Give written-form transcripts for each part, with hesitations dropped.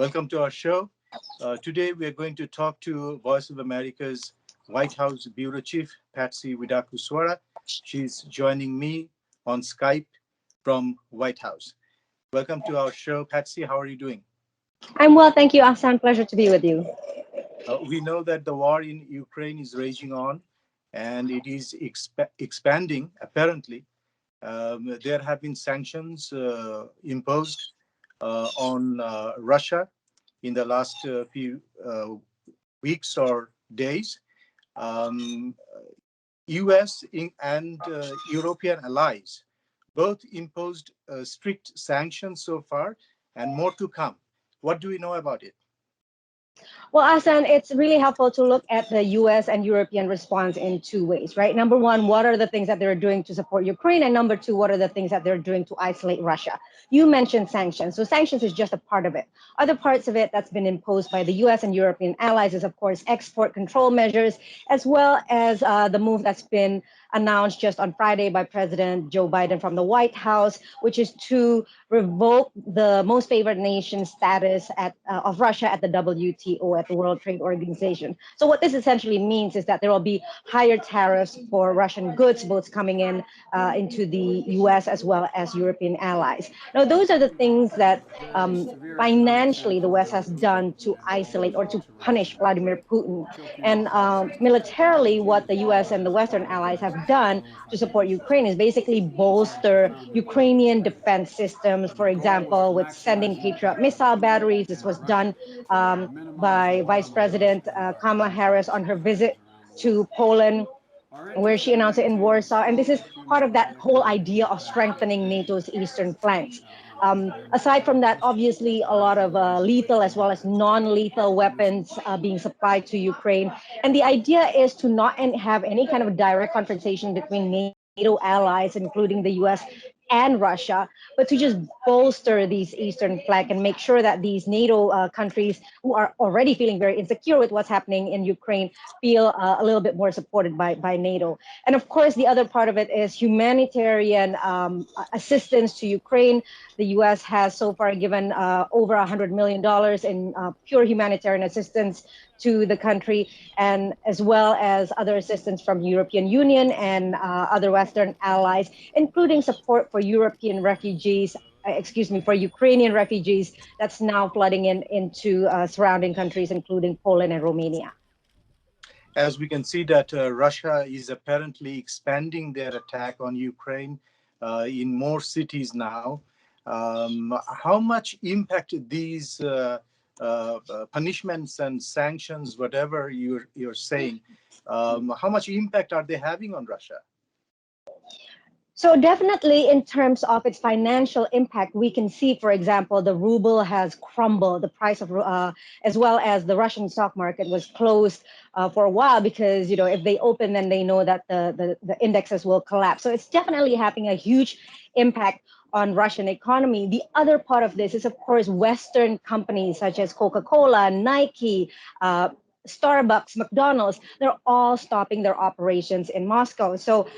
Welcome to our show. Today, we're going to talk to Voice of America's White House Bureau Chief, Patsy Widakuswara. She's joining me on Skype from White House. Welcome to our show, Patsy. How are you doing? I'm well, thank you, Ahsan. Pleasure to be with you. We know that the war in Ukraine is raging on, and it is expanding, apparently. There have been sanctions imposed on Russia in the last few weeks or days. US and European allies both imposed strict sanctions so far, and more to come. What do we know about it? Well, Ahsan, it's really helpful to look at the US and European response in two ways, right? Number one, what are the things that they're doing to support Ukraine? And number two, what are the things that they're doing to isolate Russia? You mentioned sanctions. So sanctions is just a part of it. Other parts of it that's been imposed by the US and European allies is, of course, export control measures, as well as the move that's been announced just on Friday by President Joe Biden from the White House, which is to revoke the most favored nation status of Russia at the WTO, at the World Trade Organization. So what this essentially means is that there will be higher tariffs for Russian goods, both coming in into the US as well as European allies. Now, those are the things that financially the West has done to isolate or to punish Vladimir Putin. And militarily, what the US and the Western allies have done to support Ukraine is basically bolster Ukrainian defense systems, for example, with sending Patriot missile batteries. This was done by Vice President Kamala Harris on her visit to Poland, where she announced it in Warsaw. And this is part of that whole idea of strengthening NATO's eastern flanks. Aside from that, obviously, a lot of lethal as well as non-lethal weapons being supplied to Ukraine. And the idea is to not have any kind of direct confrontation between NATO allies, including the US and Russia, but to just bolster these eastern flank and make sure that these NATO countries who are already feeling very insecure with what's happening in Ukraine feel a little bit more supported by NATO. And of course, the other part of it is humanitarian assistance to Ukraine. The US has so far given over $100 million in pure humanitarian assistance to the country, and as well as other assistance from European Union and other Western allies, including support for European refugees, for Ukrainian refugees that's now flooding into surrounding countries, including Poland and Romania. As we can see that Russia is apparently expanding their attack on Ukraine in more cities now. How much impact these punishments and sanctions, whatever you're saying, how much impact are they having on Russia? So definitely in terms of its financial impact, we can see, for example, the ruble has crumbled, the price of, as well as the Russian stock market was closed for a while because, if they open, then they know that the indexes will collapse. So it's definitely having a huge impact on Russian economy. The other part of this is, of course, Western companies such as Coca-Cola, Nike, Starbucks, McDonald's, they're all stopping their operations in Moscow. So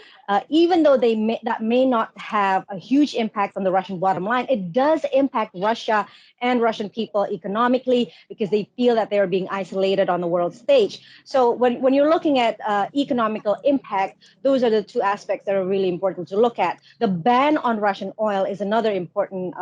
even though that may not have a huge impact on the Russian bottom line, it does impact Russia and Russian people economically because they feel that they're being isolated on the world stage. So when you're looking at economical impact, those are the two aspects that are really important to look at. The ban on Russian oil is another important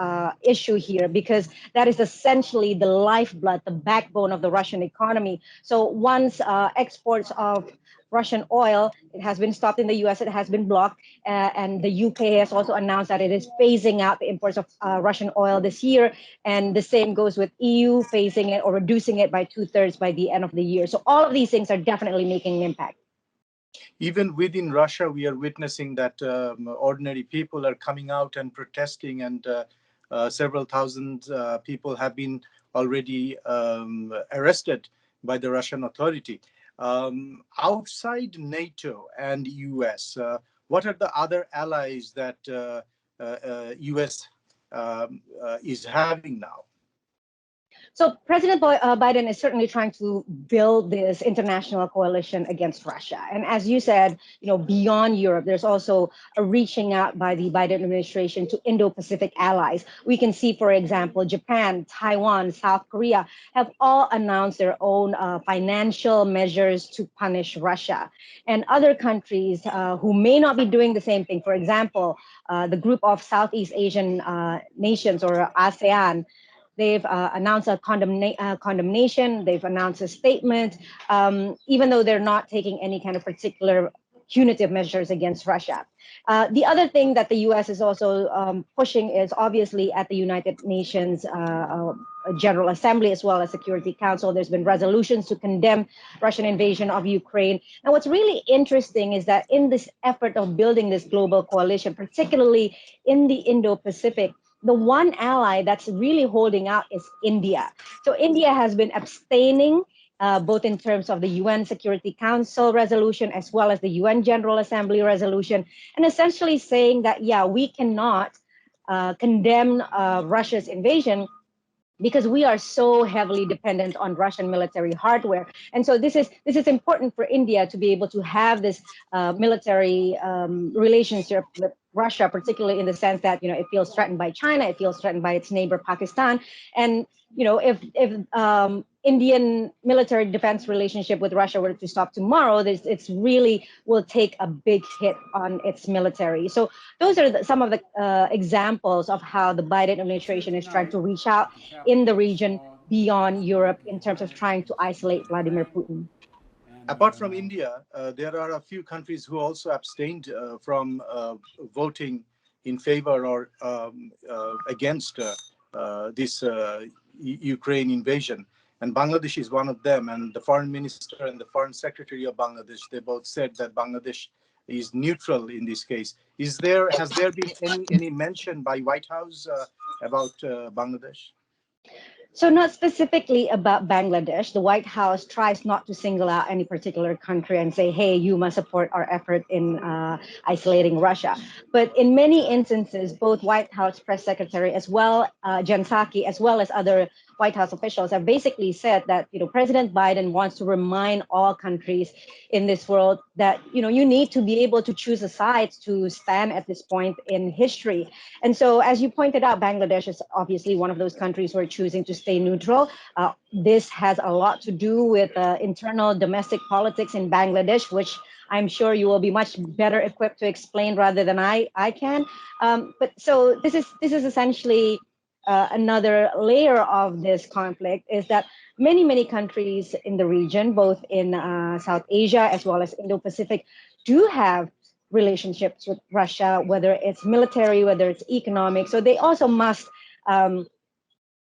issue here because that is essentially the lifeblood, the backbone of the Russian economy. So once exports of Russian oil, it has been stopped in the US, it has been blocked, and the UK has also announced that it is phasing out the imports of Russian oil this year, and the same goes with EU, phasing it or reducing it by 2/3 by the end of the year. So all of these things are definitely making an impact. Even within Russia, we are witnessing that ordinary people are coming out and protesting, and several thousand people have been already arrested by the Russian authority. Outside NATO and US, what are the other allies that US is having now? So President Biden is certainly trying to build this international coalition against Russia. And as you said, beyond Europe, there's also a reaching out by the Biden administration to Indo-Pacific allies. We can see, for example, Japan, Taiwan, South Korea have all announced their own financial measures to punish Russia. And other countries who may not be doing the same thing, for example, the group of Southeast Asian nations or ASEAN, they've announced a condemnation. They've announced a statement, even though they're not taking any kind of particular punitive measures against Russia. The other thing that the U.S. is also pushing is obviously at the United Nations General Assembly as well as Security Council. There's been resolutions to condemn Russian invasion of Ukraine. And what's really interesting is that in this effort of building this global coalition, particularly in the Indo-Pacific, the one ally that's really holding out is India. So India has been abstaining both in terms of the UN Security Council resolution as well as the UN General Assembly resolution, and essentially saying that, yeah, we cannot condemn Russia's invasion because we are so heavily dependent on Russian military hardware. And so this is important for India to be able to have this military relationship with Russia, particularly in the sense that it feels threatened by China, it feels threatened by its neighbor Pakistan, and if Indian military defense relationship with Russia were to stop tomorrow, it's really will take a big hit on its military. So those are some of the examples of how the Biden administration is trying to reach out in the region beyond Europe in terms of trying to isolate Vladimir Putin. Apart from India, there are a few countries who also abstained from voting in favor or against this Ukraine invasion. And Bangladesh is one of them. And the foreign minister and the foreign secretary of Bangladesh, they both said that Bangladesh is neutral in this case. Has there been any mention by White House about Bangladesh? So not specifically about Bangladesh. The White House tries not to single out any particular country and say, hey, you must support our effort in isolating Russia. But in many instances, both White House press secretary as well, Jen Psaki, as well as other White House officials have basically said that, President Biden wants to remind all countries in this world that, you need to be able to choose a side to stand at this point in history. And so, as you pointed out, Bangladesh is obviously one of those countries who are choosing to stay neutral. This has a lot to do with internal domestic politics in Bangladesh, which I'm sure you will be much better equipped to explain rather than I can. But so this is essentially another layer of this conflict is that many countries in the region, both in South Asia as well as Indo-Pacific, do have relationships with Russia, whether it's military, whether it's economic. So they also must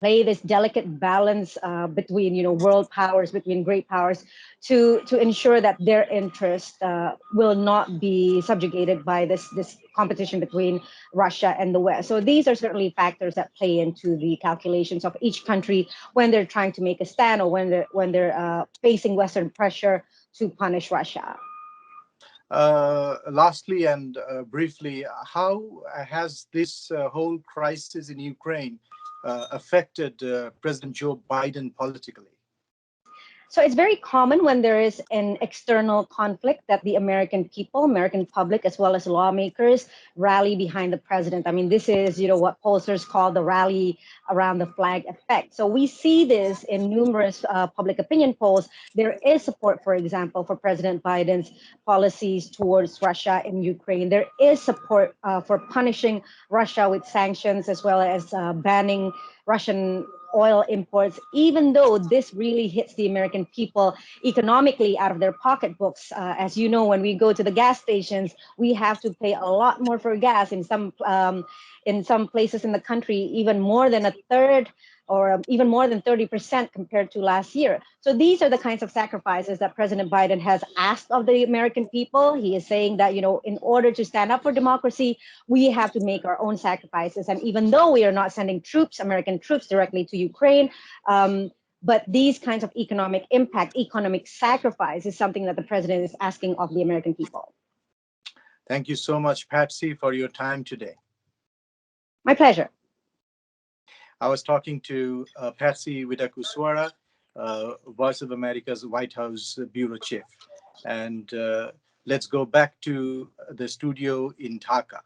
play this delicate balance between world powers, between great powers, to ensure that their interest will not be subjugated by this competition between Russia and the West. So these are certainly factors that play into the calculations of each country when they're trying to make a stand or when they're facing Western pressure to punish Russia. Lastly and briefly, how has this whole crisis in Ukraine affected President Joe Biden politically? So it's very common when there is an external conflict that the American people, American public, as well as lawmakers rally behind the president. I mean, this is, what pollsters call the rally around the flag effect. So we see this in numerous public opinion polls. There is support, for example, for President Biden's policies towards Russia and Ukraine. There is support for punishing Russia with sanctions as well as banning Russian oil imports, even though this really hits the American people economically out of their pocketbooks. As you know, when we go to the gas stations, we have to pay a lot more for gas. In some places in the country, even more than a third or even more than 30% compared to last year. So these are the kinds of sacrifices that President Biden has asked of the American people. He is saying that, in order to stand up for democracy, we have to make our own sacrifices. And even though we are not sending American troops directly to Ukraine, but these kinds of economic impact, economic sacrifice is something that the president is asking of the American people. Thank you so much, Patsy, for your time today. My pleasure. I was talking to Patsy Widakuswara, Voice of America's White House bureau chief. And let's go back to the studio in Dhaka.